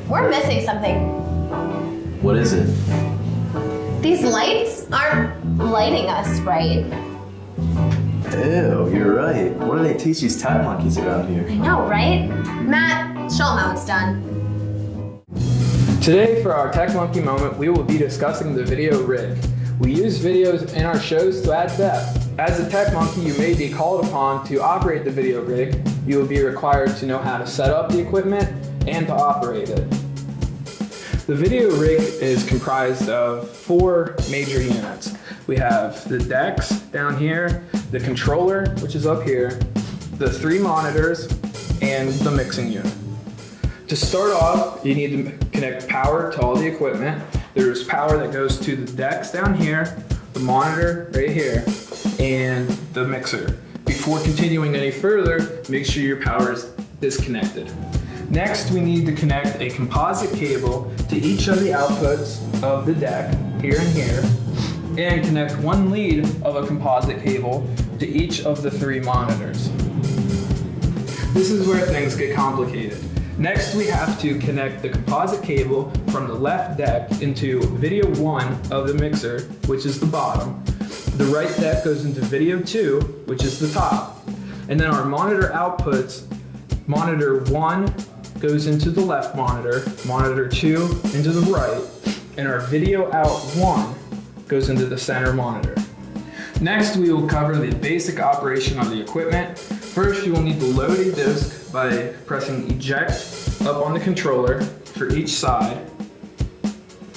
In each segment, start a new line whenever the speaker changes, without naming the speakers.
we're missing something.
What is it?
These lights aren't lighting us right.
Ew, you're right. What do they teach these tech monkeys around here?
I know, right? Matt, show them how it's done.
Today, for our Tech Monkey moment, we will be discussing the video rig. We use videos in our shows to add depth. As a tech monkey, you may be called upon to operate the video rig. You will be required to know how to set up the equipment and to operate it. The video rig is comprised of 4 major units. We have the decks down here, the controller, which is up here, the 3 monitors, and the mixing unit. To start off, you need to connect power to all the equipment. There's power that goes to the decks down here, the monitor right here, and the mixer. Before continuing any further, make sure your power is disconnected. Next, we need to connect a composite cable to each of the outputs of the deck, here and here, and connect 1 lead of a composite cable to each of the 3 monitors. This is where things get complicated. Next, we have to connect the composite cable from the left deck into video 1 of the mixer, which is the bottom. The right deck goes into video 2, which is the top. And then our monitor outputs, monitor 1 goes into the left monitor, monitor 2 into the right, and our video out 1 goes into the center monitor. Next, we will cover the basic operation of the equipment. First, you will need to load a disk by pressing eject up on the controller for each side,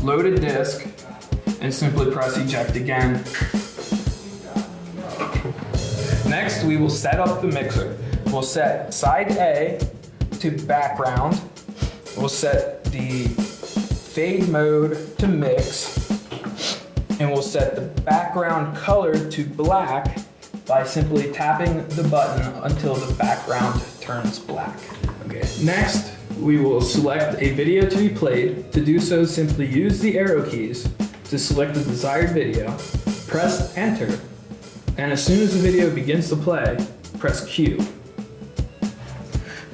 load a disk, and simply press eject again. Next, we will set up the mixer. We'll set side A to background. We'll set the fade mode to mix, and we'll set the background color to black by simply tapping the button until the background turns black. Okay. Next, we will select a video to be played. To do so, simply use the arrow keys to select the desired video, press enter, and as soon as the video begins to play, press Q.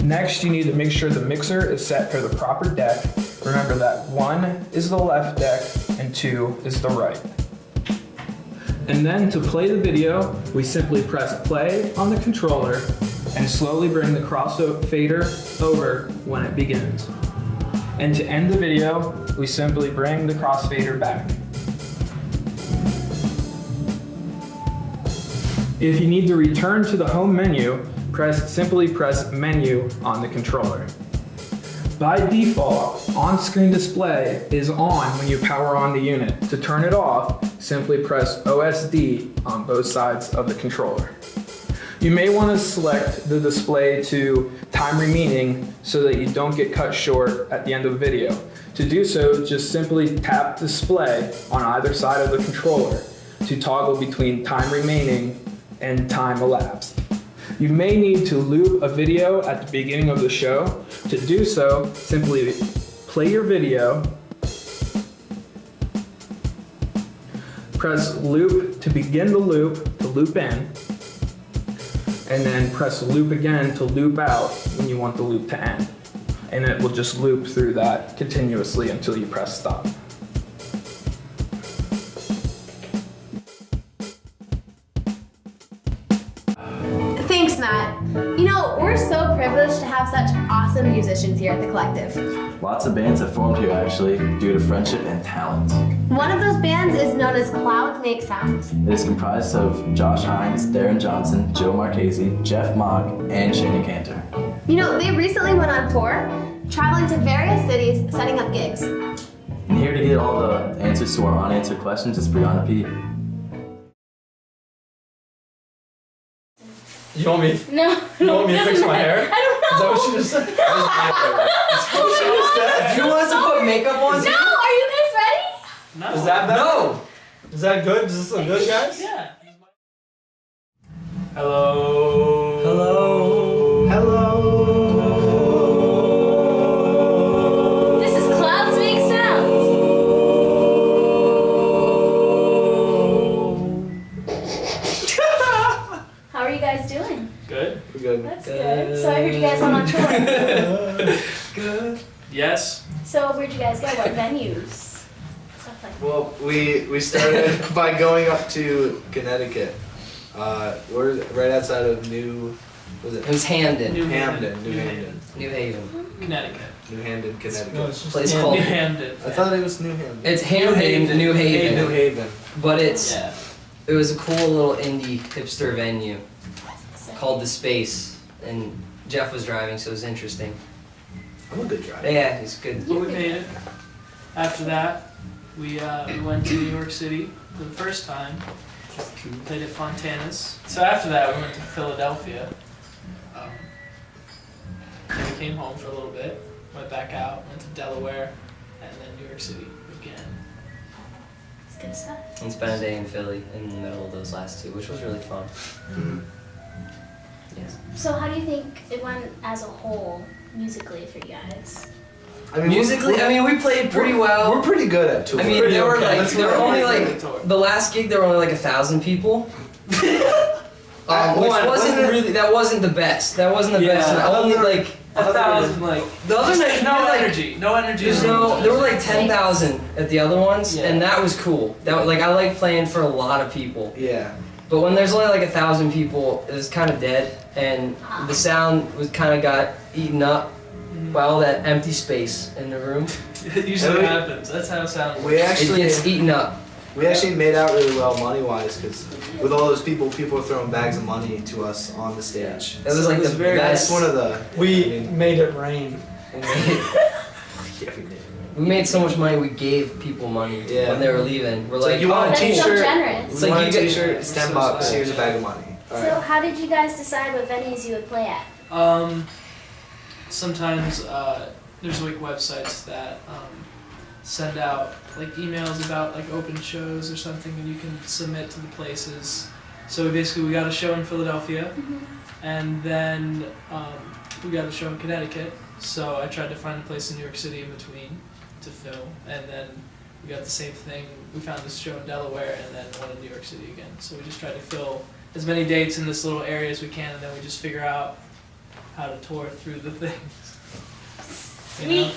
Next, you need to make sure the mixer is set for the proper deck. Remember that 1 is the left deck and 2 is the right. And then to play the video, we simply press play on the controller and slowly bring the crossfader over when it begins. And to end the video, we simply bring the crossfader back. If you need to return to the home menu, simply press menu on the controller. By default, on-screen display is on when you power on the unit. To turn it off, simply press OSD on both sides of the controller. You may want to select the display to time remaining so that you don't get cut short at the end of the video. To do so, just simply tap display on either side of the controller to toggle between time remaining and time elapsed. You may need to loop a video at the beginning of the show. To do so, simply play your video, press loop to begin the loop to loop in, and then press loop again to loop out when you want the loop to end. And it will just loop through that continuously until you press stop.
Thanks, Matt. You know, we're so privileged to have such awesome musicians here at the Collective.
Lots of bands have formed here actually, due to friendship and talent.
One of those bands is known as Clouds Make Sounds.
It is comprised of Josh Hines, Darren Johnson, Joe Marchese, Jeff Mock, and Shana Cantor.
You know, they recently went on tour, traveling to various cities, setting up gigs.
And here to get all the answers to our unanswered questions is Brianna P.
You want me?
No.
You want me to fix my hair?
I don't know.
Is that what she just said?
Do you want us to put makeup on?
No, are you guys ready?
No. Is that better?
No!
Is that good? Does this look good, guys?
Yeah.
Hello.
Hello.
Hello.
This is Clouds Make Sounds. How are you guys doing?
Good. We're good.
That's good. So I heard you guys went on tour.
Good.
Yes.
So where'd you guys go? What venues? Stuff like that.
Well, we started by going up to Connecticut. We're right outside of New
Hamden.
New
Haven,
New Haven.
Connecticut.
New Haven, Connecticut.
No, it's just
Place
New
called.
Hamden.
I thought it was New Haven.
It's Hamden, New Haven.
New Haven.
But it's
Yeah.
it was a cool little indie hipster venue called The Space, and Jeff was driving, so it was interesting.
I'm a good driver.
Yeah, he's good.
But we made it. After that, we went to New York City for the first time. Played at Fontana's. So after that, we went to Philadelphia. And we came home for a little bit. Went back out. Went to Delaware, and then New York City again.
It's good stuff.
And spent a day in Philly in the middle of those last two, which was really fun. Yeah.
So how do you think it went as a whole musically for you guys?
I mean,
Musically, I mean, we played pretty well.
We're pretty good at touring.
I mean, there were like
That's
there were
what
only
I
like the last gig there were only like 1,000 people. Which wasn't really that wasn't the best. That wasn't the best. And only like
1,000, like
the other night.
no
like,
energy. No energy.
There's no. There were like 10,000 at the other ones,
Yeah.
and that was cool. That like I like playing for a lot of people.
Yeah.
But when there's only like 1,000 people, it was kind of dead, and the sound was kind of got eaten up by all that empty space in the room.
It usually happens. That's how it sounds.
We
It
actually
gets eaten up.
we actually made out really well money-wise because with all those people were throwing bags of money to us on the stage.
It was like the
That's
best.
one of the.
We made it rain.
We made so much money. We gave people money
Yeah.
when they were leaving. We're
It's like,
like,
you want a
That's so
t-shirt?
generous.
It's
You
like
want a
you get-
t-shirt? It's $10. Here's a bag of money. All
So
right.
how did you guys decide what venues you would play at?
Sometimes there's like websites that send out like emails about like open shows or something, and you can submit to the places. So we got a show in Philadelphia, and then we got a show in Connecticut. So I tried to find a place in New York City in between to film, and then we got the same thing. We found this show in Delaware, and then one in New York City again. So we just tried to fill as many dates in this little area as we can, and then we just figure out how to tour through the things. You know?
Sweet.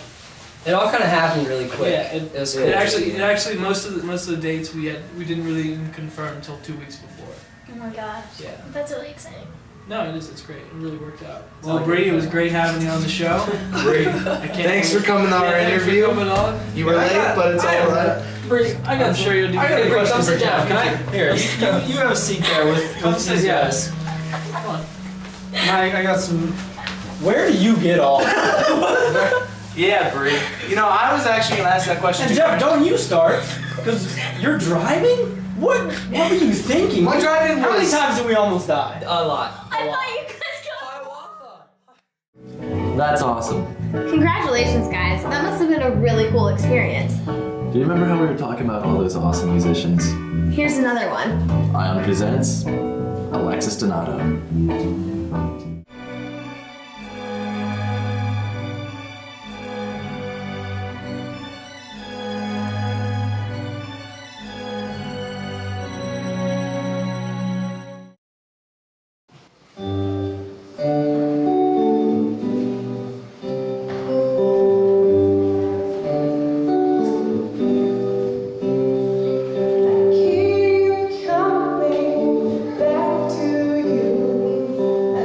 it all kind of happened really quick.
Yeah,
it was cool.
It actually most of the dates we didn't really even confirm until 2 weeks before.
Oh my gosh.
Yeah.
That's really exciting.
No, it is. It's great. It really worked out. Well, Bree, it was great having you on the show.
Bree,
I can't
thanks for coming on our
thanks for
interview.
coming on.
You were late, but it's all right.
Bree,
I'm sure you'll do
I got a
great.
question
Come
for
sit down.
Jeff. Can I? Here, you have a seat there with these guys.
Come on.
I got some. Where do you get off?
Yeah, Bree. You know, I was actually gonna ask that question.
And Jeff, don't you start? Because you're driving? What were you thinking?
My driving
How many
was-
times did we almost die?
A lot.
I thought you guys got.
That's awesome.
Congratulations, guys. That must have been a really cool experience.
Do you remember how we were talking about all those awesome musicians?
Here's another one.
iOn presents Alexis Donato.
Keep coming back to you.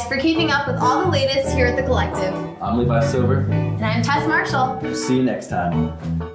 guys for keeping up with all the latest here at the Collective.
I'm Levi Silver.
And I'm Tess Marshall.
See you next time.